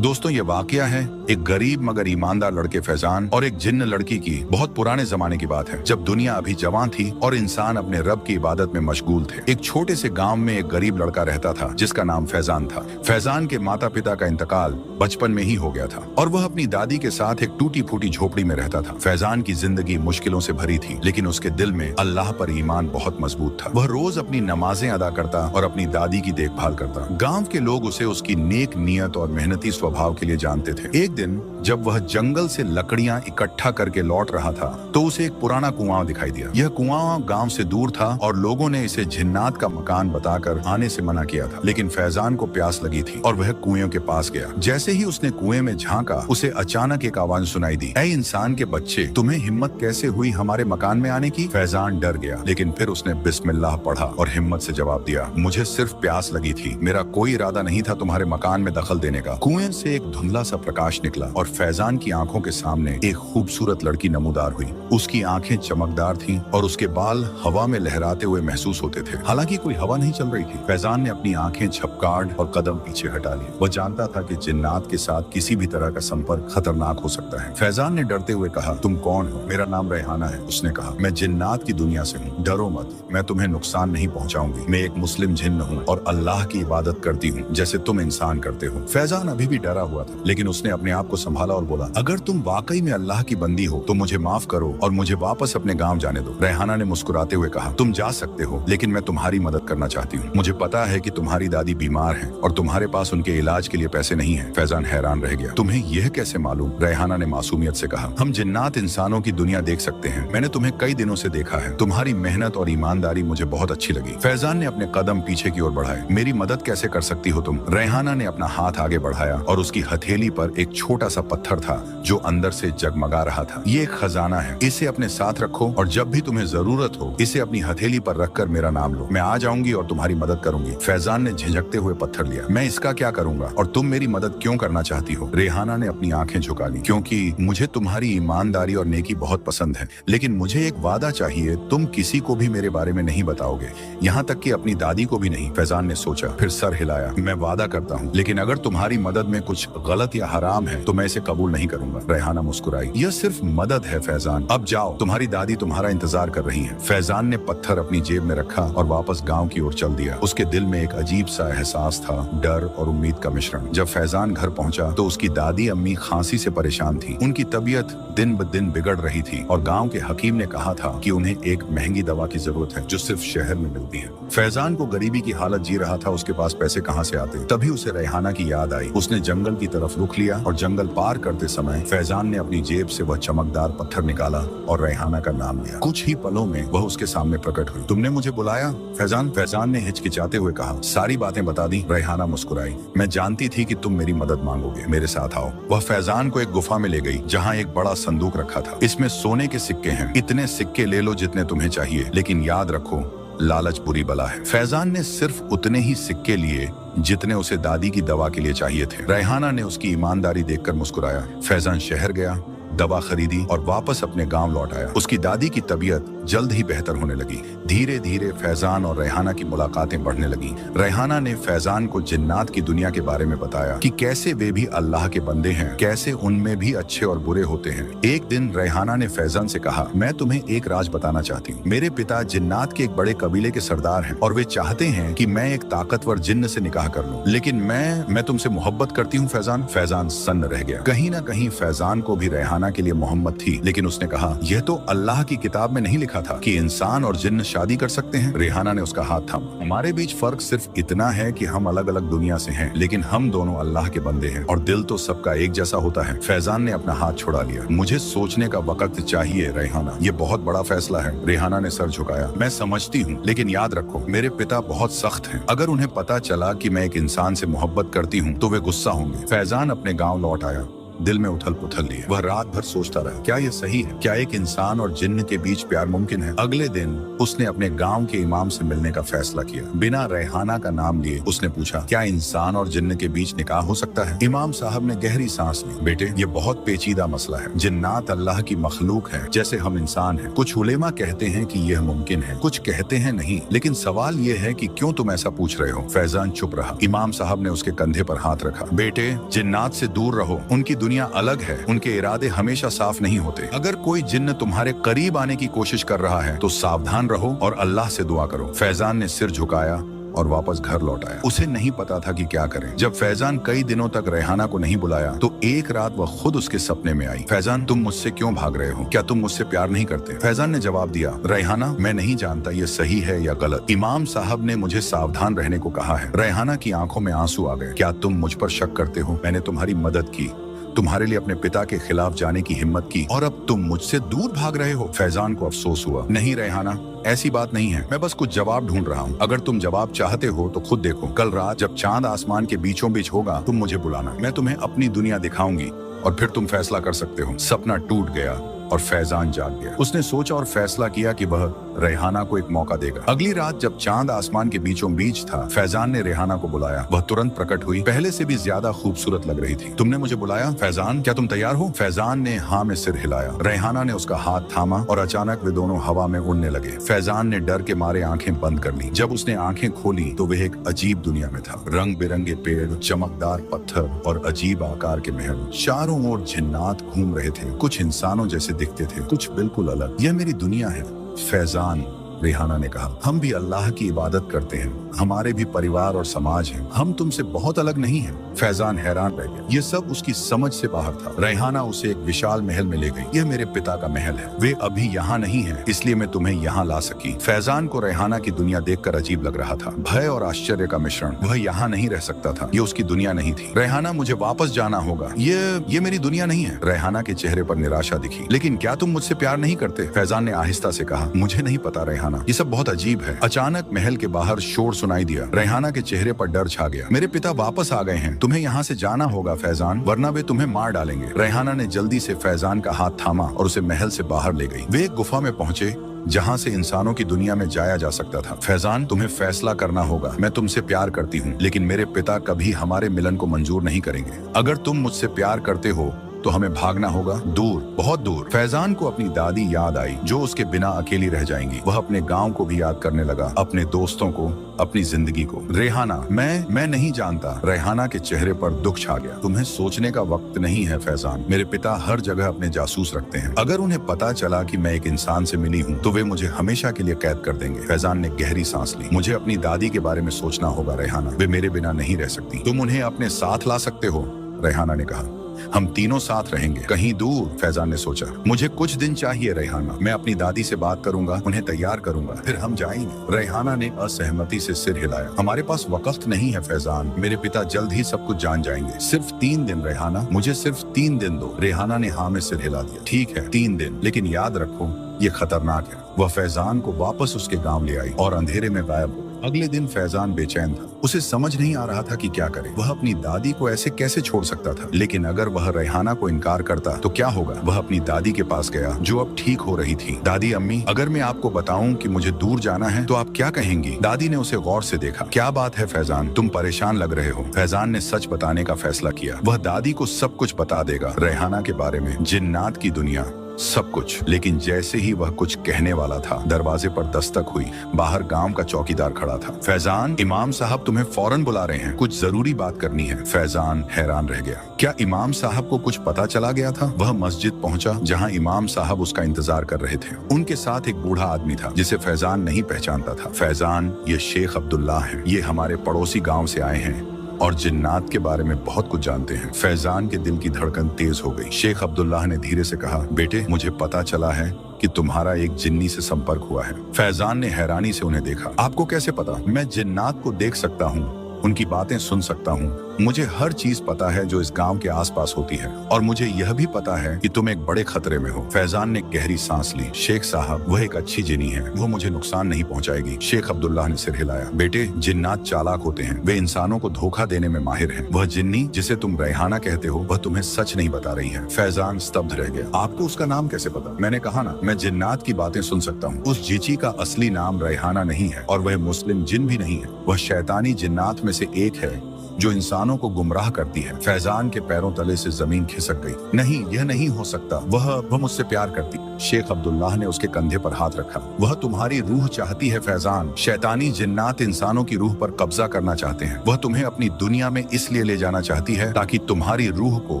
दोस्तों, ये वाकया है एक गरीब मगर ईमानदार लड़के फैजान और एक जिन्न लड़की की। बहुत पुराने जमाने की बात है, जब दुनिया अभी जवान थी और इंसान अपने रब की इबादत में मशगूल थे। एक छोटे से गांव में एक गरीब लड़का रहता था जिसका नाम फैजान था। फैजान के माता पिता का इंतकाल बचपन में ही हो गया था और वह अपनी दादी के साथ एक टूटी फूटी झोपड़ी में रहता था। फैजान की जिंदगी मुश्किलों से भरी थी, लेकिन उसके दिल में अल्लाह पर ईमान बहुत मजबूत था। वह रोज अपनी नमाजें अदा करता और अपनी दादी की देखभाल करता। गाँव के लोग उसे उसकी नेक नियत और मेहनती स्वभाव के लिए जानते थे। एक दिन जब वह जंगल से लकड़ियां इकट्ठा करके लौट रहा था तो उसे एक पुराना कुआं दिखाई दिया। यह कुआं गांव से दूर था और लोगों ने इसे जिन्नात का मकान बताकर आने से मना किया था, लेकिन फैजान को प्यास लगी थी और वह कुएं के पास गया। जैसे ही उसने कुएं में झांका, उसे अचानक एक आवाज सुनाई दी, ऐ इंसान के बच्चे, तुम्हें हिम्मत कैसे हुई हमारे मकान में आने की? फैजान डर गया, लेकिन फिर उसने बिस्मिल्लाह पढ़ा और हिम्मत से जवाब दिया, मुझे सिर्फ प्यास लगी थी, मेरा कोई इरादा नहीं था तुम्हारे मकान में दखल देने का। कुएं से एक धुंधला सा प्रकाश निकला और फैजान की आंखों के सामने एक खूबसूरत लड़की नमूदार हुई। उसकी आंखें चमकदार थीं और उसके बाल हवा में लहराते हुए महसूस होते थे। हालांकि कोई हवा नहीं चल रही थी। फैजान ने अपनी आंखें झपकार और कदम पीछे हटा लिए। वह जानता था कि जिन्नात के साथ किसी भी तरह का संपर्क खतरनाक हो सकता है। फैजान ने डरते हुए कहा, तुम कौन हो? मेरा नाम रेहाना है। उसने कहा, मैं जिन्नात की दुनिया से हूँ, डरो मत, मैं तुम्हें नुकसान नहीं पहुँचाऊंगी। मैं एक मुस्लिम जिन्न हूँ और अल्लाह की इबादत करती हूँ जैसे तुम इंसान करते हो। फैजान अभी भी डरा हुआ था, लेकिन उसने अपने आप को संभाला और बोला, अगर तुम वाकई में अल्लाह की बंदी हो तो मुझे माफ करो और मुझे वापस अपने गांव जाने दो। रेहाना ने मुस्कुराते हुए कहा, तुम जा सकते हो, लेकिन मैं तुम्हारी मदद करना चाहती हूँ। मुझे पता है कि तुम्हारी दादी बीमार है और तुम्हारे पास उनके इलाज के लिए पैसे नहीं है। फैजान हैरान रह गया, तुम्हें यह कैसे मालूम? रेहाना ने मासूमियत से कहा, हम जिन्नात इंसानों की दुनिया देख सकते हैं। मैंने तुम्हें कई दिनों से देखा है। तुम्हारी मेहनत और ईमानदारी मुझे बहुत अच्छी लगी। फैजान ने अपने कदम पीछे की ओर बढ़ाए। मेरी मदद कैसे कर सकती हो तुम? रेहाना ने अपना हाथ आगे बढ़ाया और उसकी हथेली पर एक छोटा सा पत्थर था जो अंदर से जगमगा रहा था। ये एक खजाना है, इसे अपने साथ रखो और जब भी तुम्हें जरूरत हो इसे अपनी हथेली पर रखकर मेरा नाम लो। मैं आ जाऊंगी और तुम्हारी मदद करूंगी। फैजान ने झिझकते हुए पत्थर लिया। मैं इसका क्या करूंगा और तुम मेरी मदद क्यों करना चाहती हो? रेहाना ने अपनी आंखें झुका ली, क्योंकि मुझे तुम्हारी ईमानदारी और नेकी बहुत पसंद है, लेकिन मुझे एक वादा चाहिए, तुम किसी को भी मेरे बारे में नहीं बताओगे, यहाँ तक कि अपनी दादी को भी नहीं। फैजान ने सोचा, फिर सर हिलाया। मैं वादा करता हूँ, लेकिन अगर तुम्हारी मदद में कुछ गलत या हराम है तो मैं इसे कबूल नहीं करूंगा। रेहाना मुस्कुराई, यह सिर्फ मदद है फैजान, अब जाओ, तुम्हारी दादी तुम्हारा इंतजार कर रही है। फैजान ने पत्थर अपनी जेब में रखा और वापस गांव की ओर चल दिया। उसके दिल में एक अजीब सा एहसास था, डर और उम्मीद का मिश्रण। जब फैजान घर पहुंचा तो उसकी दादी अम्मी खांसी से परेशान थी। उनकी तबीयत दिन ब दिन बिगड़ रही थी और गांव के हकीम ने कहा था कि उन्हें एक महंगी दवा की जरूरत है जो सिर्फ शहर में मिलती है। फैजान को गरीबी की हालत जी रहा था, उसके पास पैसे कहाँ से आते? तभी उसे रेहाना की याद आई। उसने जंगल की तरफ रुख लिया और जंगल पार करते समय फैजान ने अपनी जेब से वह चमकदार पत्थर निकाला और रेहाना का नाम लिया। कुछ ही पलों में वह उसके सामने प्रकट हुई। तुमने मुझे बुलाया फैजान? फैजान ने हिचकिचाते हुए कहा, सारी बातें बता दी। रेहाना मुस्कुराई, मैं जानती थी कि तुम मेरी मदद मांगोगे, मेरे साथ आओ। वह फैजान को एक गुफा में ले गई जहाँ एक बड़ा संदूक रखा था। इसमें सोने के सिक्के हैं, इतने सिक्के ले लो जितने तुम्हें चाहिए, लेकिन याद रखो लालच बुरी बला है। फैजान ने सिर्फ उतने ही सिक्के लिए जितने उसे दादी की दवा के लिए चाहिए थे। रेहाना ने उसकी ईमानदारी देखकर मुस्कुराया। फैजान शहर गया, दवा खरीदी और वापस अपने गांव लौट आया। उसकी दादी की तबीयत जल्द ही बेहतर होने लगी। धीरे धीरे फैजान और रेहाना की मुलाकातें बढ़ने लगी। रेहाना ने फैजान को जिन्नात की दुनिया के बारे में बताया कि कैसे वे भी अल्लाह के बंदे हैं, कैसे उनमें भी अच्छे और बुरे होते हैं। एक दिन रेहाना ने फैजान से कहा, मैं तुम्हें एक राज बताना चाहती हूँ। मेरे पिता जिन्नात के एक बड़े कबीले के सरदार हैं और वे चाहते हैं कि मैं एक ताकतवर जिन्न से निकाह कर लूं, लेकिन मैं तुमसे मोहब्बत करती हूँ फैजान। फैजान सन्न रह गया। कहीं ना कहीं फैजान को भी रेहाना के लिए मोहब्बत थी, लेकिन उसने कहा, यह तो अल्लाह की किताब में नहीं लिखा था कि इंसान और जिन्न शादी कर सकते हैं। रेहाना ने उसका हाथ थामा। हमारे बीच फर्क सिर्फ इतना है कि हम अलग अलग दुनिया से हैं, लेकिन हम दोनों अल्लाह के बंदे हैं और दिल तो सबका एक जैसा होता है। फैजान ने अपना हाथ छुड़ा लिया। मुझे सोचने का वक्त चाहिए रेहाना, ये बहुत बड़ा फैसला है। रेहाना ने सर झुकाया। मैं समझती हूँ, लेकिन याद रखो मेरे पिता बहुत सख्त हैं। अगर उन्हें पता चला कि मैं एक इंसान से मोहब्बत करती हूँ तो वे गुस्सा होंगे। फैजान अपने गाँव लौट आया दिल में उथल पुथल लिए। वह रात भर सोचता रहा, क्या ये सही है? क्या एक इंसान और जिन्न के बीच प्यार मुमकिन है? अगले दिन उसने अपने गांव के इमाम से मिलने का फैसला किया। बिना रेहाना का नाम लिए उसने पूछा, क्या इंसान और जिन्न के बीच निकाह हो सकता है? इमाम साहब ने गहरी सांस ली। बेटे, ये बहुत पेचीदा मसला है। जिन्नात अल्लाह की मखलूक है, जैसे हम इंसान हैं। कुछ उलेमा कहते हैं कि यह मुमकिन है, कुछ कहते हैं नहीं। लेकिन सवाल ये है कि क्यों तुम ऐसा पूछ रहे हो? फैजान चुप रहा। इमाम साहब ने उसके कंधे पर हाथ रखा। बेटे, जिन्नात से दूर रहो, उनकी दुनिया अलग है, उनके इरादे हमेशा साफ नहीं होते। अगर कोई जिन्न तुम्हारे करीब आने की कोशिश कर रहा है तो सावधान रहो और अल्लाह से दुआ करो। फैजान ने सिर झुकाया और वापस घर लौट आया। उसे नहीं पता था कि क्या करें। जब फैजान कई दिनों तक रेहाना को नहीं बुलाया तो एक रात वह खुद उसके सपने में आई। फैजान, तुम मुझसे क्यों भाग रहे हो? क्या तुम मुझसे प्यार नहीं करते? फैजान ने जवाब दिया, रेहाना, मैं नहीं जानता ये सही है या गलत। इमाम साहब ने मुझे सावधान रहने को कहा है। रेहाना की आंखों में आंसू आ गए। क्या तुम मुझ पर शक करते हो? मैंने तुम्हारी मदद की, तुम्हारे लिए अपने पिता के खिलाफ जाने की हिम्मत की, और अब तुम मुझसे दूर भाग रहे हो। फैजान को अफसोस हुआ। नहीं रेहाना, ऐसी बात नहीं है। मैं बस कुछ जवाब ढूंढ रहा हूँ। अगर तुम जवाब चाहते हो तो खुद देखो। कल रात जब चांद आसमान के बीचों बीच होगा, तुम मुझे बुलाना। मैं तुम्हें अपनी दुनिया दिखाऊंगी और फिर तुम फैसला कर सकते हो। सपना टूट गया और फैजान जाग गया। उसने सोचा और फैसला किया कि वह रेहाना को एक मौका देगा। अगली रात जब चांद आसमान के बीचों बीच था, फैजान ने रेहाना को बुलाया। वह तुरंत प्रकट हुई, पहले से भी ज्यादा खूबसूरत लग रही थी। तुमने मुझे बुलाया फैजान, क्या तुम तैयार हो? फैजान ने हाँ में सिर हिलाया। रेहाना ने उसका हाथ थामा और अचानक वे दोनों हवा में उड़ने लगे। फैजान ने डर के मारे आंखें बंद कर ली। जब उसने आंखें खोली तो वह एक अजीब दुनिया में था। रंग बिरंगे पेड़, चमकदार पत्थर और अजीब आकार के महल। चारों ओर जिन्नात घूम रहे थे। कुछ इंसानों जैसे दिखते थे, कुछ बिल्कुल अलग। यह मेरी दुनिया है फैजान, रेहाना ने कहा। हम भी अल्लाह की इबादत करते हैं, हमारे भी परिवार और समाज हैं। हम तुमसे बहुत अलग नहीं हैं। फैजान हैरान रह गया। ये सब उसकी समझ से बाहर था। रेहाना उसे एक विशाल महल में ले गई। यह मेरे पिता का महल है, वे अभी यहाँ नहीं है, इसलिए मैं तुम्हें यहाँ ला सकी। फैजान को रेहाना की दुनिया देखकर अजीब लग रहा था। भय और आश्चर्य का मिश्रण। वह यहाँ नहीं रह सकता था, ये उसकी दुनिया नहीं थी। रेहाना, मुझे वापस जाना होगा, ये मेरी दुनिया नहीं है। रेहाना के चेहरे पर निराशा दिखी। लेकिन क्या तुम मुझसे प्यार नहीं करते? फैजान ने आहिस्ता से कहा, मुझे नहीं पता रेहाना, ये सब बहुत अजीब है। अचानक महल के बाहर शोर सुनाई दिया। रेहाना के चेहरे पर डर छा गया। मेरे पिता वापस आ गए हैं, तुम्हें यहाँ से जाना होगा फैजान, वरना वे तुम्हें मार डालेंगे। रेहाना ने जल्दी से फैजान का हाथ थामा और उसे महल से बाहर ले गई। वे एक गुफा में पहुंचे जहाँ से इंसानों की दुनिया में जाया जा सकता था। फैजान, तुम्हें फैसला करना होगा। मैं तुमसे प्यार करती हूँ, लेकिन मेरे पिता कभी हमारे मिलन को मंजूर नहीं करेंगे। अगर तुम मुझसे प्यार करते हो तो हमें भागना होगा, दूर, बहुत दूर। फैजान को अपनी दादी याद आई, जो उसके बिना अकेली रह जाएंगी। वह अपने गांव को भी याद करने लगा, अपने दोस्तों को, अपनी जिंदगी को। रेहाना, मैं नहीं जानता। रेहाना के चेहरे पर दुख छा गया। तुम्हें सोचने का वक्त नहीं है फैजान। मेरे पिता हर जगह अपने जासूस रखते हैं। अगर उन्हें पता चला कि मैं एक इंसान से मिली हूँ तो वे मुझे हमेशा के लिए कैद कर देंगे। फैजान ने गहरी सांस ली। मुझे अपनी दादी के बारे में सोचना होगा रेहाना, वे मेरे बिना नहीं रह सकती। तुम उन्हें अपने साथ ला सकते हो, रेहाना ने कहा। हम तीनों साथ रहेंगे, कहीं दूर। फैजान ने सोचा, मुझे कुछ दिन चाहिए रेहाना, मैं अपनी दादी से बात करूंगा, उन्हें तैयार करूंगा, फिर हम जाएंगे। रेहाना ने असहमति से सिर हिलाया। हमारे पास वक्त नहीं है फैजान, मेरे पिता जल्द ही सब कुछ जान जाएंगे। सिर्फ 3 दिन रेहाना, मुझे सिर्फ 3 दिन दो। रेहाना ने हाँ में सिर हिला दिया। ठीक है, 3 दिन, लेकिन याद रखो ये खतरनाक है। वह फैजान को वापस उसके गांव ले आई और अंधेरे में गायब हो। अगले दिन फैजान बेचैन था। उसे समझ नहीं आ रहा था कि क्या करे। वह अपनी दादी को ऐसे कैसे छोड़ सकता था? लेकिन अगर वह रेहाना को इनकार करता तो क्या होगा? वह अपनी दादी के पास गया, जो अब ठीक हो रही थी। दादी अम्मी, अगर मैं आपको बताऊं कि मुझे दूर जाना है तो आप क्या कहेंगी? दादी ने उसे गौर से देखा। क्या बात है फैजान, तुम परेशान लग रहे हो। फैजान ने सच बताने का फैसला किया। वह दादी को सब कुछ बता देगा, रेहाना के बारे में, जिन्नात की दुनिया, सब कुछ। लेकिन जैसे ही वह कुछ कहने वाला था, दरवाजे पर दस्तक हुई। बाहर गांव का चौकीदार खड़ा था। फैजान, इमाम साहब तुम्हें फौरन बुला रहे हैं, कुछ जरूरी बात करनी है। फैजान हैरान रह गया। क्या इमाम साहब को कुछ पता चला गया था? वह मस्जिद पहुंचा जहां इमाम साहब उसका इंतजार कर रहे थे। उनके साथ एक बूढ़ा आदमी था जिसे फैजान नहीं पहचानता था। फैजान, ये शेख अब्दुल्ला है, ये हमारे पड़ोसी गाँव से आए हैं और जिन्नात के बारे में बहुत कुछ जानते हैं। फैजान के दिल की धड़कन तेज हो गई। शेख अब्दुल्लाह ने धीरे से कहा, बेटे, मुझे पता चला है कि तुम्हारा एक जिन्नी से संपर्क हुआ है। फैजान ने हैरानी से उन्हें देखा। आपको कैसे पता? मैं जिन्नात को देख सकता हूँ, उनकी बातें सुन सकता हूँ, मुझे हर चीज पता है जो इस गांव के आसपास होती है, और मुझे यह भी पता है कि तुम एक बड़े खतरे में हो। फैजान ने गहरी सांस ली। शेख साहब, वह एक अच्छी जिनी है, वो मुझे नुकसान नहीं पहुंचाएगी। शेख अब्दुल्लाह ने सिर हिलाया। बेटे, जिन्नात चालाक होते हैं, वे इंसानों को धोखा देने में माहिर हैं। वह जिन्नी जिसे तुम रेहाना कहते हो, वह तुम्हें सच नहीं बता रही है। फैजान स्तब्ध रह गया। आपको उसका नाम कैसे पता? मैंने कहा ना, मैं जिन्नात की बातें सुन सकता हूँ। उस जीची का असली नाम रेहाना नहीं है, और वह मुस्लिम जिन भी नहीं है। वह शैतानी जिन्नात में से एक है जो इंसानों को गुमराह करती है। फैजान के पैरों तले से जमीन खिसक गई। नहीं, यह नहीं हो सकता। वह मुझसे प्यार करती। शेख अब्दुल्लाह ने उसके कंधे पर हाथ रखा। वह तुम्हारी रूह चाहती है फैजान। शैतानी जिन्नात इंसानों की रूह पर कब्जा करना चाहते हैं। वह तुम्हें अपनी दुनिया में इसलिए ले जाना चाहती है ताकि तुम्हारी रूह को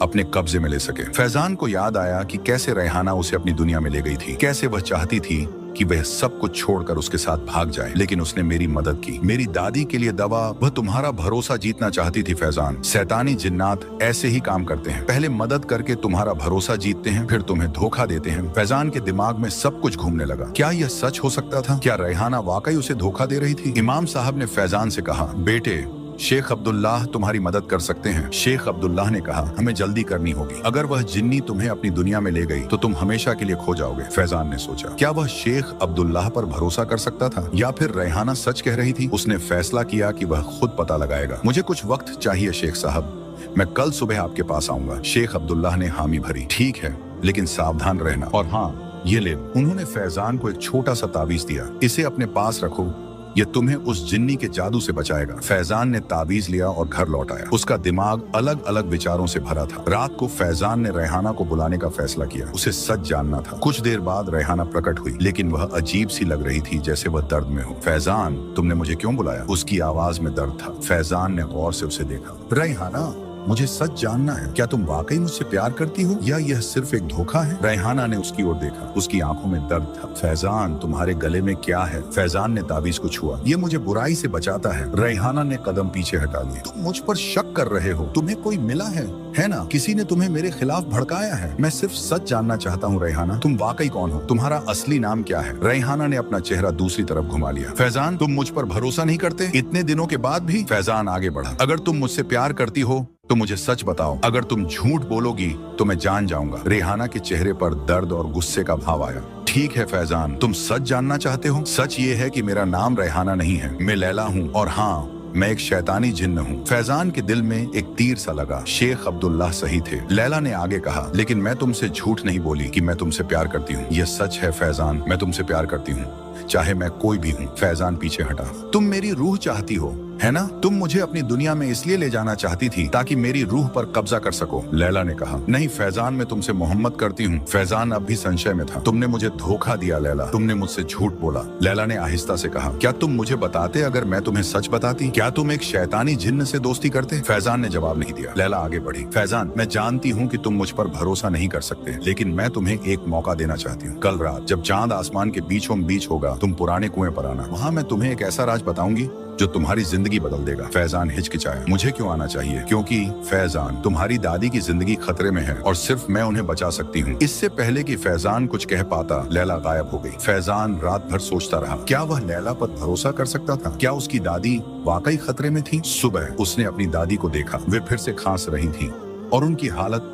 अपने कब्जे में ले सके। फैजान को याद आया कि कैसे रेहाना उसे अपनी दुनिया में ले गई थी, कैसे वह चाहती थी कि वह सब कुछ छोड़कर उसके साथ भाग जाए, लेकिन उसने मेरी मदद की। मेरी दादी के लिए दवा। वह तुम्हारा भरोसा जीतना चाहती थी फैजान। शैतानी जिन्नात ऐसे ही काम करते हैं, पहले मदद करके तुम्हारा भरोसा जीतते हैं, फिर तुम्हें धोखा देते हैं। फैजान के दिमाग में सब कुछ घूमने लगा। क्या यह सच हो सकता था? क्या रेहाना वाकई उसे धोखा दे रही थी? इमाम साहब ने फैजान से कहा, बेटे, शेख अब्दुल्लाह तुम्हारी मदद कर सकते हैं। शेख अब्दुल्लाह ने कहा, हमें जल्दी करनी होगी। अगर वह जिन्नी तुम्हें अपनी दुनिया में ले गई तो तुम हमेशा के लिए खो जाओगे। फैजान ने सोचा, क्या वह शेख अब्दुल्लाह पर भरोसा कर सकता था, या फिर रेहाना सच कह रही थी? उसने फैसला किया कि वह खुद पता लगाएगा। मुझे कुछ वक्त चाहिए शेख साहब, मैं कल सुबह आपके पास आऊंगा। शेख अब्दुल्लाह ने हामी भरी। ठीक है, लेकिन सावधान रहना। और हाँ, ये ले। उन्होंने फैजान को एक छोटा सा ताबीज दिया। इसे अपने पास रखो, यह तुम्हें उस जिन्नी के जादू से बचाएगा। फैजान ने ताबीज लिया और घर लौट आया। उसका दिमाग अलग अलग विचारों से भरा था। रात को फैजान ने रेहाना को बुलाने का फैसला किया। उसे सच जानना था। कुछ देर बाद रेहाना प्रकट हुई, लेकिन वह अजीब सी लग रही थी, जैसे वह दर्द में हो। फैजान, तुमने मुझे क्यों बुलाया? उसकी आवाज में दर्द था। फैजान ने गौर से उसे देखा। रेहाना, मुझे सच जानना है, क्या तुम वाकई मुझसे प्यार करती हो, या यह सिर्फ एक धोखा है? रेहाना ने उसकी ओर देखा। उसकी आंखों में दर्द था। फैजान, तुम्हारे गले में क्या है? फैजान ने ताबीज को छुआ। ये मुझे बुराई से बचाता है। रेहाना ने कदम पीछे हटा लिए। तुम मुझ पर शक कर रहे हो? तुम्हें कोई मिला है ना? किसी ने तुम्हें मेरे खिलाफ भड़काया है? मैं सिर्फ सच जानना चाहता हूँ रेहाना, तुम वाकई कौन हो? तुम्हारा असली नाम क्या है? रेहाना ने अपना चेहरा दूसरी तरफ घुमा लिया। फैजान, तुम मुझ पर भरोसा नहीं करते इतने दिनों के बाद भी? फैजान आगे बढ़ा। अगर तुम मुझसे प्यार करती हो तो मुझे सच बताओ। अगर तुम झूठ बोलोगी तो मैं जान जाऊंगा। रेहाना के चेहरे पर दर्द और गुस्से का भाव आया। ठीक है फैजान, तुम सच जानना चाहते हो? सच ये है कि मेरा नाम रेहाना नहीं है, मैं लैला हूँ, और हाँ, मैं एक शैतानी जिन्न हूँ। फैजान के दिल में एक तीर सा लगा। शेख अब्दुल्लाह सही थे। लैला ने आगे कहा, लेकिन मैं तुमसे झूठ नहीं बोली कि मैं तुमसे प्यार करती हूँ। यह सच है फैजान, मैं तुमसे प्यार करती हूँ, चाहे मैं कोई भी हूँ। फैजान पीछे हटा। तुम मेरी रूह चाहती हो, है ना? तुम मुझे अपनी दुनिया में इसलिए ले जाना चाहती थी ताकि मेरी रूह पर कब्जा कर सको। लैला ने कहा, नहीं फैजान, मैं तुमसे मोहब्बत करती हूँ। फैजान अब भी संशय में था। तुमने मुझे धोखा दिया लैला, तुमने मुझसे झूठ बोला। लैला ने आहिस्ता से कहा, क्या तुम मुझे बताते अगर मैं तुम्हें सच बताती? क्या तुम एक शैतानी जिन्न से दोस्ती करते? फैजान ने जवाब नहीं दिया। लैला आगे बढ़ी। फैजान, मैं जानती हूँ कि तुम मुझ पर भरोसा नहीं कर सकते, लेकिन मैं तुम्हें एक मौका देना चाहती हूँ। कल रात जब चांद आसमान के बीचों बीच होगा, तुम पुराने कुएं पर आना। वहाँ मैं तुम्हें एक ऐसा राज बताऊंगी जो तुम्हारी जिंदगी बदल देगा। फैजान हिचकिचाया। मुझे क्यों आना चाहिए? क्योंकि फैजान, तुम्हारी दादी की जिंदगी खतरे में है और सिर्फ मैं उन्हें बचा सकती हूँ। इससे पहले कि फैजान कुछ कह पाता, लैला गायब हो गई। फैजान रात भर सोचता रहा, क्या वह लैला पर भरोसा कर सकता था? क्या उसकी दादी वाकई खतरे में थी? सुबह उसने अपनी दादी को देखा। वे फिर से खांस रही थी और उनकी हालत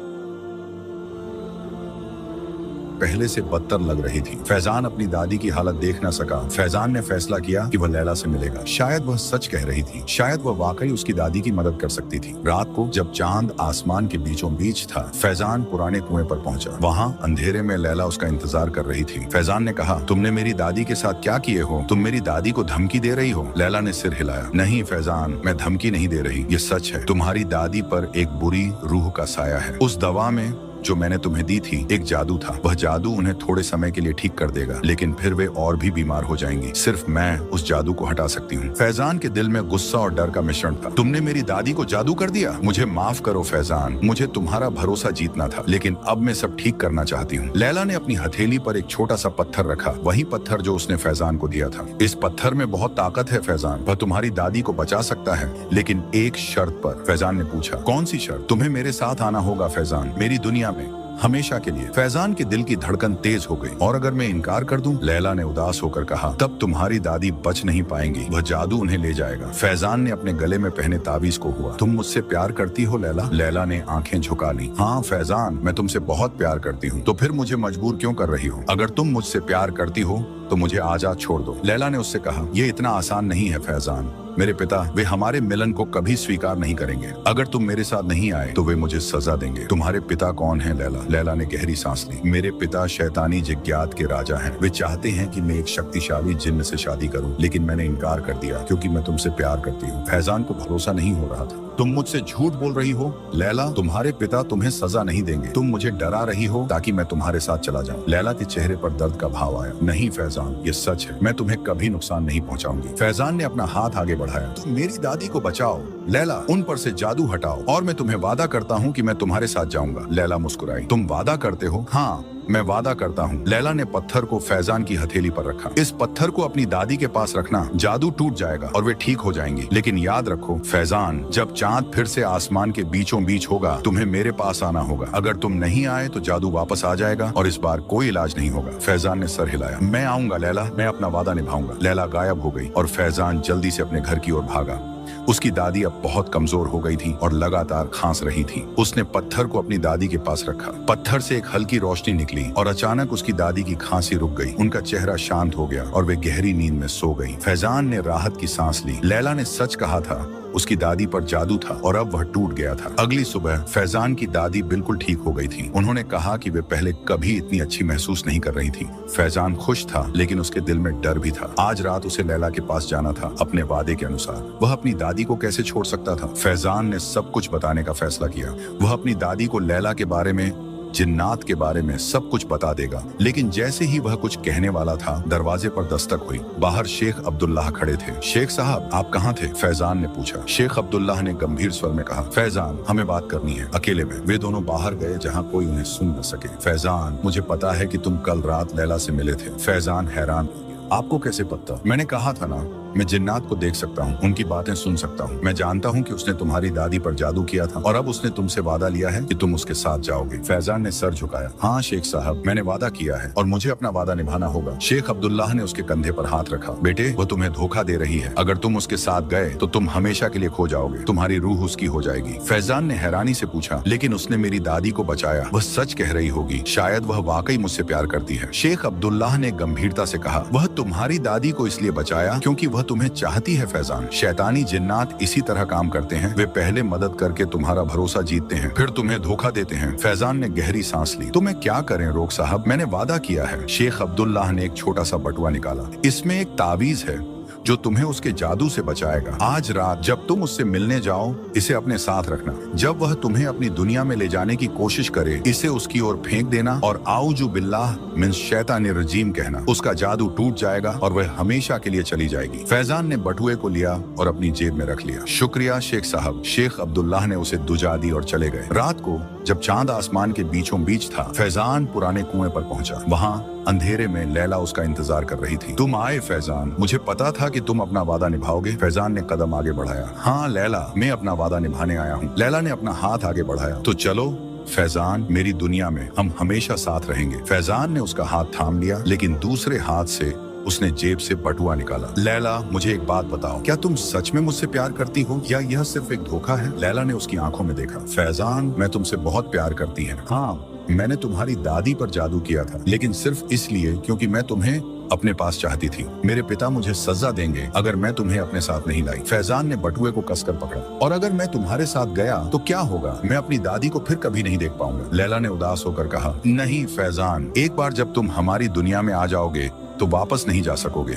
पहले से बदतर लग रही थी। फैजान अपनी दादी की हालत देख न सका। फैजान ने फैसला किया कि वह लैला से मिलेगा। शायद वह सच कह रही थी, शायद वह वाकई उसकी दादी की मदद कर सकती थी। रात को जब चांद आसमान के बीचों बीच था, फैजान पुराने कुएं पर पहुंचा। वहाँ अंधेरे में लैला उसका इंतजार कर रही थी। फैजान ने कहा, तुमने मेरी दादी के साथ क्या किए हो? तुम मेरी दादी को धमकी दे रही हो? लैला ने सिर हिलाया। नहीं फैजान, मैं धमकी नहीं दे रही, ये सच है। तुम्हारी दादी पर एक बुरी रूह का साया है। उस दवा में जो मैंने तुम्हें दी थी एक जादू था। वह जादू उन्हें थोड़े समय के लिए ठीक कर देगा, लेकिन फिर वे और भी बीमार हो जाएंगी। सिर्फ मैं उस जादू को हटा सकती हूँ। फैजान के दिल में गुस्सा और डर का मिश्रण था। तुमने मेरी दादी को जादू कर दिया? मुझे माफ करो फैजान, मुझे तुम्हारा भरोसा जीतना था, लेकिन अब मैं सब ठीक करना चाहती हूँ। लैला ने अपनी हथेली पर एक छोटा सा पत्थर रखा, वही पत्थर जो उसने फैजान को दिया था। इस पत्थर में बहुत ताकत है फैजान, वह तुम्हारी दादी को बचा सकता है, लेकिन एक शर्त पर। फैजान ने पूछा, कौन सी शर्त? तुम्हें मेरे साथ आना होगा फैजान, मेरी दुनिया में हमेशा के लिए। फैजान के दिल की धड़कन तेज हो गई। और अगर मैं इनकार कर दूं? लैला ने उदास होकर कहा, तब तुम्हारी दादी बच नहीं पाएंगी, वह जादू उन्हें ले जाएगा। फैजान ने अपने गले में पहने ताबीज को हुआ। तुम मुझसे प्यार करती हो लैला? लैला ने आंखें झुका ली। हाँ फैजान, मैं तुमसे बहुत प्यार करती हूँ। तो फिर मुझे मजबूर क्यों कर रही हो? अगर तुम मुझसे प्यार करती हो तो मुझे आजाद छोड़ दो। लैला ने उससे कहा, यह इतना आसान नहीं है फैजान। मेरे पिता वे हमारे मिलन को कभी स्वीकार नहीं करेंगे। अगर तुम मेरे साथ नहीं आए तो वे मुझे सजा देंगे। तुम्हारे पिता कौन हैं लैला? लैला ने गहरी सांस ली। मेरे पिता शैतानी जिज्ञात के राजा हैं। वे चाहते हैं कि मैं एक शक्तिशाली जिन्न से शादी करूं, लेकिन मैंने इनकार कर दिया क्योंकि मैं तुमसे प्यार करती हूँ। फैजान को भरोसा नहीं हो रहा था। तुम मुझसे झूठ बोल रही हो लैला, तुम्हारे पिता तुम्हें सजा नहीं देंगे। तुम मुझे डरा रही हो ताकि मैं तुम्हारे साथ चला जाऊं। लैला के चेहरे पर दर्द का भाव आया। नहीं फैजान, ये सच है, मैं तुम्हें कभी नुकसान नहीं पहुंचाऊंगी। फैजान ने अपना हाथ आगे बढ़ाया। तुम मेरी दादी को बचाओ लैला, उन पर से जादू हटाओ और मैं तुम्हें वादा करता हूँ कि मैं तुम्हारे साथ जाऊंगा। लैला मुस्कुराई। तुम वादा करते हो? हाँ मैं वादा करता हूँ। लैला ने पत्थर को फैजान की हथेली पर रखा। इस पत्थर को अपनी दादी के पास रखना, जादू टूट जाएगा और वे ठीक हो जाएंगी। लेकिन याद रखो फैजान, जब चांद फिर से आसमान के बीचों बीच होगा तुम्हें मेरे पास आना होगा। अगर तुम नहीं आए तो जादू वापस आ जाएगा और इस बार कोई इलाज नहीं होगा। फैजान ने सर हिलाया। मैं आऊंगा लैला, मैं अपना वादा निभाऊंगा। लैला गायब हो गई और फैजान जल्दी से अपने घर की ओर भागा। उसकी दादी अब बहुत कमजोर हो गई थी और लगातार खांस रही थी। उसने पत्थर को अपनी दादी के पास रखा। पत्थर से एक हल्की रोशनी निकली और अचानक उसकी दादी की खांसी रुक गई। उनका चेहरा शांत हो गया और वे गहरी नींद में सो गई। फैजान ने राहत की सांस ली। लैला ने सच कहा था, उसकी दादी पर जादू था और अब वह टूट गया था। अगली सुबह फैजान की दादी बिल्कुल ठीक हो गई थी। उन्होंने कहा कि वे पहले कभी इतनी अच्छी महसूस नहीं कर रही थी। फैजान खुश था लेकिन उसके दिल में डर भी था। आज रात उसे लैला के पास जाना था अपने वादे के अनुसार। वह अपनी दादी को कैसे छोड़ सकता था? फैजान ने सब कुछ बताने का फैसला किया। वह अपनी दादी को लैला के बारे में, जिन्नात के बारे में सब कुछ बता देगा। लेकिन जैसे ही वह कुछ कहने वाला था दरवाजे पर दस्तक हुई। बाहर शेख अब्दुल्लाह खड़े थे। शेख साहब आप कहाँ थे? फैजान ने पूछा। शेख अब्दुल्लाह ने गंभीर स्वर में कहा, फैजान हमें बात करनी है अकेले में। वे दोनों बाहर गए जहाँ कोई उन्हें सुन न सके। फैजान मुझे पता है कि तुम कल रात लैला से मिले थे। फैजान हैरान। आपको कैसे पता? मैंने कहा था ना, मैं जिन्नात को देख सकता हूँ, उनकी बातें सुन सकता हूँ। मैं जानता हूँ कि उसने तुम्हारी दादी पर जादू किया था और अब उसने तुमसे वादा लिया है कि तुम उसके साथ जाओगे। फैजान ने सर झुकाया। हाँ शेख साहब, मैंने वादा किया है और मुझे अपना वादा निभाना होगा। शेख अब्दुल्लाह ने उसके कंधे पर हाथ रखा। बेटे वो तुम्हें धोखा दे रही है। अगर तुम उसके साथ गए तो तुम हमेशा के लिए खो जाओगे। तुम्हारी रूह उसकी हो जाएगी। फैजान ने हैरानी से पूछा, लेकिन उसने मेरी दादी को बचाया। वह सच कह रही होगी। शायद वह वाकई मुझसे प्यार करती है। शेख अब्दुल्लाह ने गंभीरता से कहा, वह तुम्हारी दादी को इसलिए बचाया क्योंकि वह तुम्हें चाहती है। फैजान शैतानी जिन्नात इसी तरह काम करते हैं। वे पहले मदद करके तुम्हारा भरोसा जीतते हैं, फिर तुम्हें धोखा देते हैं। फैजान ने गहरी सांस ली। तो मैं क्या करें रोक साहब? मैंने वादा किया है। शेख अब्दुल्लाह ने एक छोटा सा बटुआ निकाला। इसमें एक तावीज है जो तुम्हें उसके जादू से बचाएगा। आज रात जब तुम उससे मिलने जाओ इसे अपने साथ रखना। जब वह तुम्हें अपनी दुनिया में ले जाने की कोशिश करे इसे उसकी ओर फेंक देना और आऊजु बिल्लाह मिन शैतानिर रजीम कहना। उसका जादू टूट जाएगा और वह हमेशा के लिए चली जाएगी। फैजान ने बटुए को लिया और अपनी जेब में रख लिया। शुक्रिया शेख साहब। शेख अब्दुल्लाह ने उसे दुजा दी और चले गए। रात को जब चांद आसमान के बीचों बीच था फैजान पुराने कुएं पर पहुंचा। वहाँ अंधेरे में लैला उसका इंतजार कर रही थी। तुम आए फैजान, मुझे पता था कि तुम अपना वादा निभाओगे। फैजान ने कदम आगे बढ़ाया। हाँ लैला, मैं अपना वादा निभाने आया हूँ। लैला ने अपना हाथ आगे बढ़ाया। तो चलो फैजान, मेरी दुनिया में हम हमेशा साथ रहेंगे। फैजान ने उसका हाथ थाम लिया लेकिन दूसरे हाथ से उसने जेब से बटुआ निकाला। लैला मुझे एक बात बताओ, क्या तुम सच में मुझसे प्यार करती हो या यह सिर्फ एक धोखा है? लैला ने उसकी आंखों में देखा। फैजान मैं तुमसे बहुत प्यार करती है। हाँ मैंने तुम्हारी दादी पर जादू किया था लेकिन सिर्फ इसलिए क्योंकि मैं तुम्हें अपने पास चाहती थी। मेरे पिता मुझे सजा देंगे अगर मैं तुम्हें अपने साथ नहीं लाई। फैजान ने बटुए को कसकर पकड़ा। और अगर मैं तुम्हारे साथ गया तो क्या होगा? मैं अपनी दादी को फिर कभी नहीं देख पाऊंगा। लैला ने उदास होकर कहा, नहीं फैजान, एक बार जब तुम हमारी दुनिया में आ जाओगे तो वापस नहीं जा सकोगे,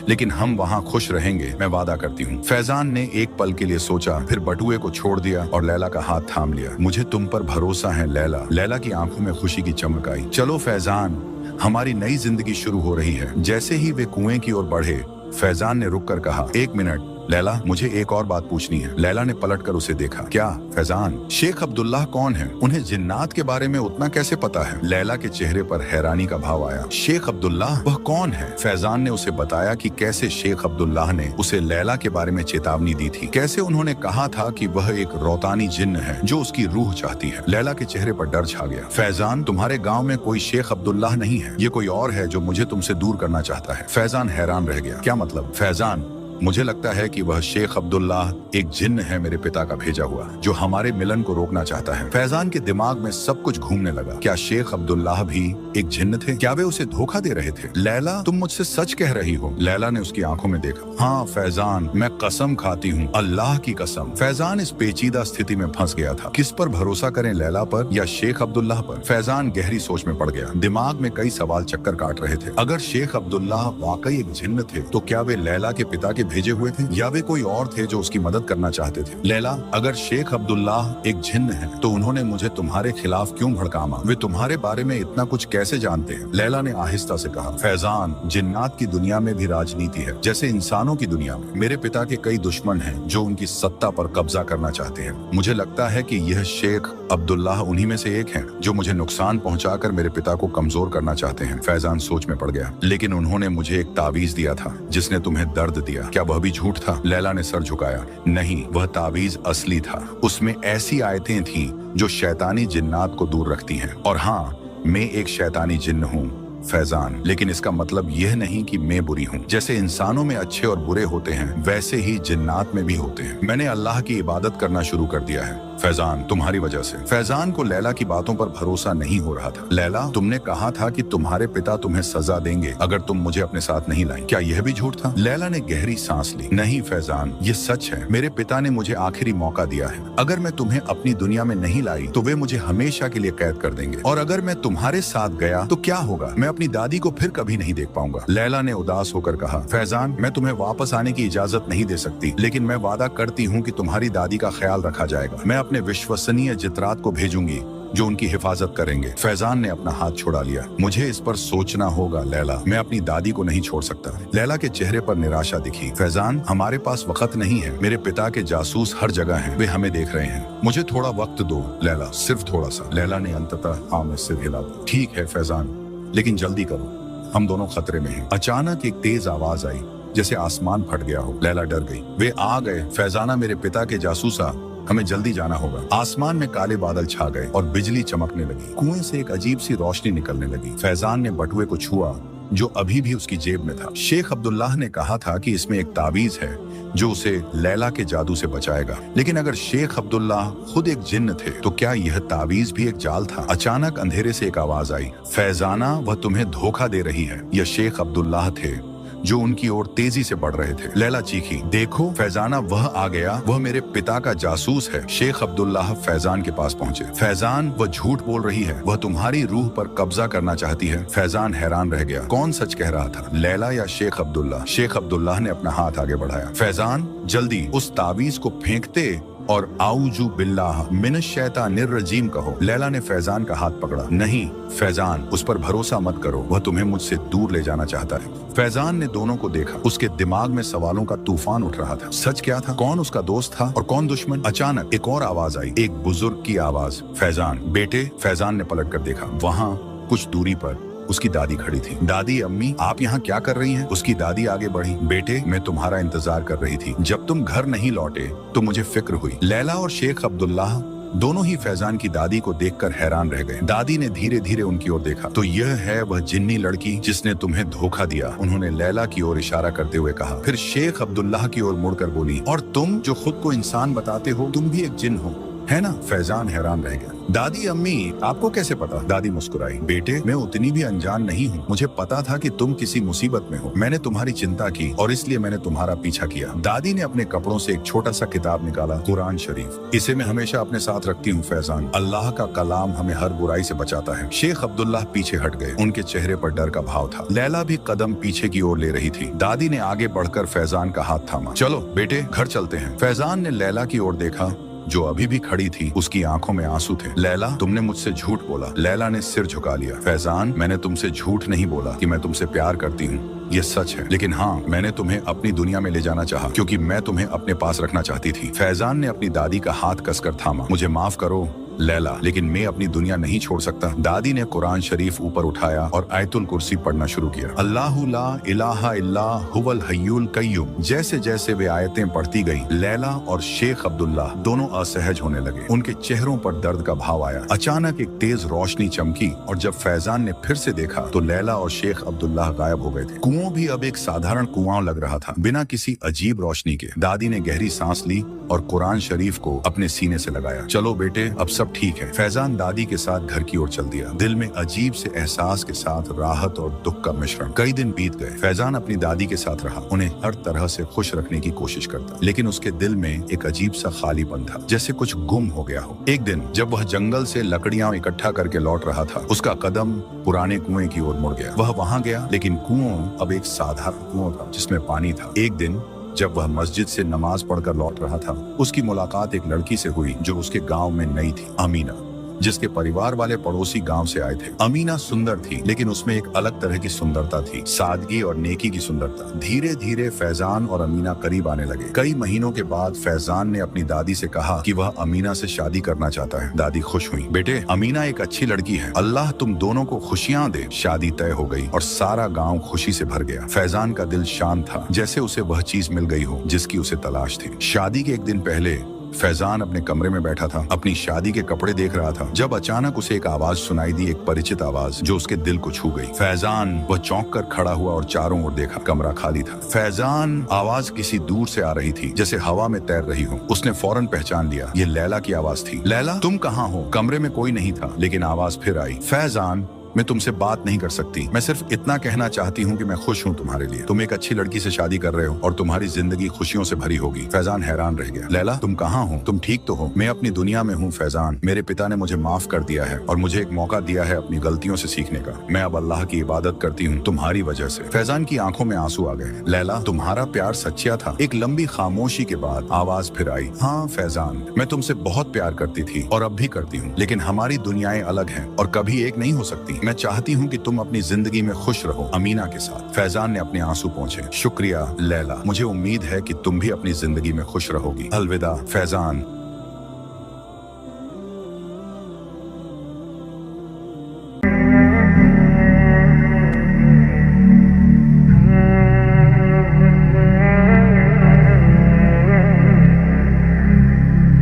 लेकिन हम वहाँ खुश रहेंगे, मैं वादा करती हूँ। फैजान ने एक पल के लिए सोचा, फिर बटुए को छोड़ दिया और लैला का हाथ थाम लिया। मुझे तुम पर भरोसा है लैला। लैला की आंखों में खुशी की चमक आई। चलो फैजान, हमारी नई जिंदगी शुरू हो रही है। जैसे ही वे कुएं की ओर बढ़े फैजान ने रुक कर कहा, एक मिनट। लैला, मुझे एक और बात पूछनी है। लैला ने पलटकर उसे देखा। क्या फैजान? शेख अब्दुल्लाह कौन है? उन्हें जिन्नात के बारे में उतना कैसे पता है? लैला के चेहरे पर हैरानी का भाव आया। शेख अब्दुल्लाह? वह कौन है? फैजान ने उसे बताया कि कैसे शेख अब्दुल्लाह ने उसे लैला के बारे में चेतावनी दी थी, कैसे उन्होंने कहा था कि वह एक रौतानी जिन्न है जो उसकी रूह चाहती है। लैला के चेहरे पर डर छा गया। फैजान, तुम्हारे गांव में कोई शेख अब्दुल्लाह नहीं है, ये कोई और है जो मुझे तुमसे दूर करना चाहता है। फैजान हैरान रह गया। क्या मतलब? फैजान, मुझे लगता है कि वह शेख अब्दुल्लाह एक जिन्न है, मेरे पिता का भेजा हुआ, जो हमारे मिलन को रोकना चाहता है। फैजान के दिमाग में सब कुछ घूमने लगा। क्या शेख अब्दुल्लाह भी एक जिन्न थे? क्या वे उसे धोखा दे रहे थे? लैला, तुम मुझसे सच कह रही हो? लैला ने उसकी आंखों में देखा। हाँ फैजान, मैं कसम खाती हूँ, अल्लाह की कसम। फैजान इस पेचीदा स्थिति में फंस गया था। किस पर भरोसा करें, लैला पर या शेख अब्दुल्लाह पर? फैजान गहरी सोच में पड़ गया। दिमाग में कई सवाल चक्कर काट रहे थे। अगर शेख अब्दुल्लाह वाकई एक जिन्न थे तो क्या वे लैला के पिता के भेजे हुए थे, या वे कोई और थे जो उसकी मदद करना चाहते थे? लैला, अगर शेख अब्दुल्लाह एक जिन्न है तो उन्होंने मुझे तुम्हारे खिलाफ क्यों भड़कामा? वे तुम्हारे बारे में इतना कुछ कैसे जानते हैं? लैला ने आहिस्ता से कहा। फैजान, जिन्नात की दुनिया में भी राजनीति है, जैसे इंसानों की दुनिया में। मेरे पिता के कई दुश्मन हैं जो उनकी सत्ता पर कब्जा करना चाहते हैं। मुझे लगता है कि यह शेख अब्दुल्लाह उन्हीं में से एक है जो मुझे नुकसान पहुंचाकर मेरे पिता को कमजोर करना चाहते हैं। फैजान सोच में पड़ गया। लेकिन उन्होंने मुझे एक तावीज दिया था जिसने तुम्हें दर्द दिया, क्या वह भी झूठ था? लैला ने सर झुकाया। नहीं, वह तावीज असली था। उसमें ऐसी आयतें थीं जो शैतानी जिन्नात को दूर रखती हैं। और हाँ, मैं एक शैतानी जिन्न हूँ फैजान, लेकिन इसका मतलब यह नहीं कि मैं बुरी हूँ। जैसे इंसानों में अच्छे और बुरे होते हैं, वैसे ही जिन्नात में भी होते हैं। मैंने अल्लाह की इबादत करना शुरू कर दिया है फैजान, तुम्हारी वजह से। फैजान को लैला की बातों पर भरोसा नहीं हो रहा था। लैला, तुमने कहा था कि तुम्हारे पिता तुम्हें सजा देंगे अगर तुम मुझे अपने साथ नहीं लाई, क्या यह भी झूठ था? लैला ने गहरी सांस ली। नहीं फैजान, ये सच है। मेरे पिता ने मुझे आखिरी मौका दिया है। अगर मैं तुम्हें अपनी दुनिया में नहीं लाई तो वे मुझे हमेशा के लिए कैद कर देंगे, और अगर मैं तुम्हारे साथ गया तो क्या होगा? मैं अपनी दादी को फिर कभी नहीं देख पाऊंगा। लैला ने उदास होकर कहा। फैजान, मैं तुम्हें वापस आने की इजाजत नहीं दे सकती, लेकिन मैं वादा करती हूँ कि तुम्हारी दादी का ख्याल रखा जाएगा। मैं अपने विश्वसनीय जितरात को भेजूंगी जो उनकी हिफाजत करेंगे। फैजान ने अपना हाथ छुड़ा लिया। मुझे इस पर सोचना होगा लैला, मैं अपनी दादी को नहीं छोड़ सकता। लैला के चेहरे पर निराशा दिखी। फैजान, हमारे पास वक्त नहीं है। मेरे पिता के जासूस हर जगह हैं, वे हमें देख रहे हैं। मुझे थोड़ा वक्त दो लैला, सिर्फ थोड़ा सा। लैला ने अंततः हाँ में सिर हिला दिया। ठीक है फैजान, लेकिन जल्दी करो, हम दोनों खतरे में हैं। अचानक एक तेज आवाज आई, जैसे आसमान फट गया हो। लैला डर गई। वे आ गए। फैजाना, मेरे पिता के जासूसा, हमें जल्दी जाना होगा। आसमान में काले बादल छा गए और बिजली चमकने लगी। कुएं से एक अजीब सी रोशनी निकलने लगी। फैजान ने बटुए को छुआ जो अभी भी उसकी जेब में था। शेख अब्दुल्लाह ने कहा था कि इसमें एक तावीज है जो उसे लैला के जादू से बचाएगा। लेकिन अगर शेख अब्दुल्लाह खुद एक जिन्न थे तो क्या यह तावीज भी एक जाल था? अचानक अंधेरे से एक आवाज आई। फैजाना, वह तुम्हें धोखा दे रही है। यह शेख अब्दुल्लाह थे जो उनकी ओर तेजी से बढ़ रहे थे। लैला चीखी। देखो फैजाना, वह आ गया, वह मेरे पिता का जासूस है। शेख अब्दुल्लाह फैजान के पास पहुंचे। फैजान, वह झूठ बोल रही है, वह तुम्हारी रूह पर कब्जा करना चाहती है। फैजान हैरान रह गया। कौन सच कह रहा था, लैला या शेख अब्दुल्लाह? शेख अब्दुल्लाह ने अपना हाथ आगे बढ़ाया। फैजान, जल्दी उस तावीज को फेंकते और आऊजू बिल्लाह मिनश शैतानिर रजीम कहो। लैला ने फैजान का हाथ पकड़ा। नहीं फैजान, उस पर भरोसा मत करो, वह तुम्हें मुझसे दूर ले जाना चाहता है। फैजान ने दोनों को देखा। उसके दिमाग में सवालों का तूफान उठ रहा था। सच क्या था? कौन उसका दोस्त था और कौन दुश्मन? अचानक एक और आवाज आई, एक बुजुर्ग की आवाज। फैजान, बेटे। फैजान ने पलट कर देखा। वहाँ कुछ दूरी पर उसकी दादी खड़ी थी। दादी, अम्मी, आप यहाँ क्या कर रही हैं? उसकी दादी आगे बढ़ी। बेटे, मैं तुम्हारा इंतजार कर रही थी। जब तुम घर नहीं लौटे तो मुझे फिक्र हुई। लैला और शेख अब्दुल्लाह दोनों ही फैजान की दादी को देखकर हैरान रह गए। दादी ने धीरे धीरे उनकी ओर देखा। तो यह है वह जिन्नी लड़की जिसने तुम्हें धोखा दिया, उन्होंने लैला की ओर इशारा करते हुए कहा। फिर शेख अब्दुल्लाह की ओर मुड़कर बोली, और तुम जो खुद को इंसान बताते हो, तुम भी एक जिन्न हो, है ना? फैजान हैरान रह गया। दादी, अम्मी, आपको कैसे पता? दादी मुस्कुराई। बेटे, मैं उतनी भी अनजान नहीं हूँ। मुझे पता था कि तुम किसी मुसीबत में हो। मैंने तुम्हारी चिंता की और इसलिए मैंने तुम्हारा पीछा किया। दादी ने अपने कपड़ों से एक छोटा सा किताब निकाला, कुरान शरीफ। इसे मैं हमेशा अपने साथ रखती हूँ फैजान। अल्लाह का कलाम हमें हर बुराई से बचाता है। शेख अब्दुल्लाह पीछे हट गए। उनके चेहरे पर डर का भाव था। लैला भी कदम पीछे की ओर ले रही थी। दादी ने आगे बढ़कर फैजान का हाथ थामा। चलो बेटे, घर चलते हैं। फैजान ने लैला की ओर देखा जो अभी भी खड़ी थी, उसकी आंखों में आंसू थे। लैला, तुमने मुझसे झूठ बोला। लैला ने सिर झुका लिया। फैजान, मैंने तुमसे झूठ नहीं बोला कि मैं तुमसे प्यार करती हूँ, ये सच है। लेकिन हाँ, मैंने तुम्हें अपनी दुनिया में ले जाना चाहा, क्योंकि मैं तुम्हें अपने पास रखना चाहती थी। फैजान ने अपनी दादी का हाथ कसकर थामा। मुझे माफ करो लैला, लेकिन मैं अपनी दुनिया नहीं छोड़ सकता। दादी ने कुरान शरीफ ऊपर उठाया और आयतुल कुर्सी पढ़ना शुरू किया। अल्लाहु ला इलाहा इल्ला हुवल हय्युल कय्यूम। जैसे जैसे वे आयतें पढ़ती गईं, लैला और शेख अब्दुल्ला दोनों असहज होने लगे। उनके चेहरों पर दर्द का भाव आया। अचानक एक तेज रोशनी चमकी और जब फैजान ने फिर से देखा तो लैला और शेख अब्दुल्ला गायब हो गए थे। कुआं भी अब एक साधारण कुआं लग रहा था, बिना किसी अजीब रोशनी के। दादी ने गहरी सांस ली और कुरान शरीफ को अपने सीने से लगाया। चलो बेटे, अब सब ठीक है। फैजान दादी के साथ घर की ओर चल दिया, दिल में अजीब से एहसास के साथ राहत और दुख का मिश्रण। कई दिन बीत गए। फैजान अपनी दादी के साथ रहा, उन्हें हर तरह से खुश रखने की कोशिश करता, लेकिन उसके दिल में एक अजीब सा खालीपन था, जैसे कुछ गुम हो गया हो। एक दिन जब वह जंगल से लकड़ियां इकट्ठा करके लौट रहा था, उसका कदम पुराने कुएं की ओर मुड़ गया। वह वहां गया, लेकिन कुआं अब एक साधारण कुआं था जिसमें पानी था। एक दिन जब वह मस्जिद से नमाज पढ़कर लौट रहा था, उसकी मुलाकात एक लड़की से हुई जो उसके गांव में नई थी, अमीना, जिसके परिवार वाले पड़ोसी गांव से आए थे। अमीना सुंदर थी, लेकिन उसमें एक अलग तरह की सुंदरता थी, सादगी और नेकी की सुंदरता। धीरे धीरे फैजान और अमीना करीब आने लगे। कई महीनों के बाद फैजान ने अपनी दादी से कहा कि वह अमीना से शादी करना चाहता है। दादी खुश हुई। बेटे, अमीना एक अच्छी लड़की है, अल्लाह तुम दोनों को खुशियां दे। शादी तय हो गई और सारा गाँव खुशी से भर गया। फैजान का दिल शांत था, जैसे उसे वह चीज मिल गई हो जिसकी उसे तलाश थी। शादी के एक दिन पहले फैजान अपने कमरे में बैठा था, अपनी शादी के कपड़े देख रहा था, जब अचानक उसे एक आवाज सुनाई दी, एक परिचित आवाज जो उसके दिल को छू गई। फैजान, वह चौंक कर खड़ा हुआ और चारों ओर देखा। कमरा खाली था। फैजान, आवाज किसी दूर से आ रही थी, जैसे हवा में तैर रही हो। उसने फौरन पहचान लिया, ये लैला की आवाज थी। लैला, तुम कहाँ हो? कमरे में कोई नहीं था, लेकिन आवाज फिर आई। फैजान, मैं तुमसे बात नहीं कर सकती। मैं सिर्फ इतना कहना चाहती हूँ कि मैं खुश हूँ तुम्हारे लिए। तुम एक अच्छी लड़की से शादी कर रहे हो और तुम्हारी जिंदगी खुशियों से भरी होगी। फैजान हैरान रह गया। लैला, तुम कहाँ हो? तुम ठीक तो हो? मैं अपनी दुनिया में हूँ फैजान। मेरे पिता ने मुझे माफ कर दिया है और मुझे एक मौका दिया है अपनी गलतियों से सीखने का। मैं अब अल्लाह की इबादत करती हूँ तुम्हारी वजह से। फैजान की आंखों में आंसू आ गए। लैला, तुम्हारा प्यार सच्चा था। एक लंबी खामोशी के बाद आवाज फिर आई। हाँ फैजान, मैं तुमसे बहुत प्यार करती थी और अब भी करती हूँ, लेकिन हमारी दुनियाएं अलग हैं और कभी एक नहीं हो सकती। मैं चाहती हूँ कि तुम अपनी जिंदगी में खुश रहो अमीना के साथ। फैजान ने अपने आंसू पोंछे। शुक्रिया लैला, मुझे उम्मीद है कि तुम भी अपनी जिंदगी में खुश रहोगी। अलविदा फैजान।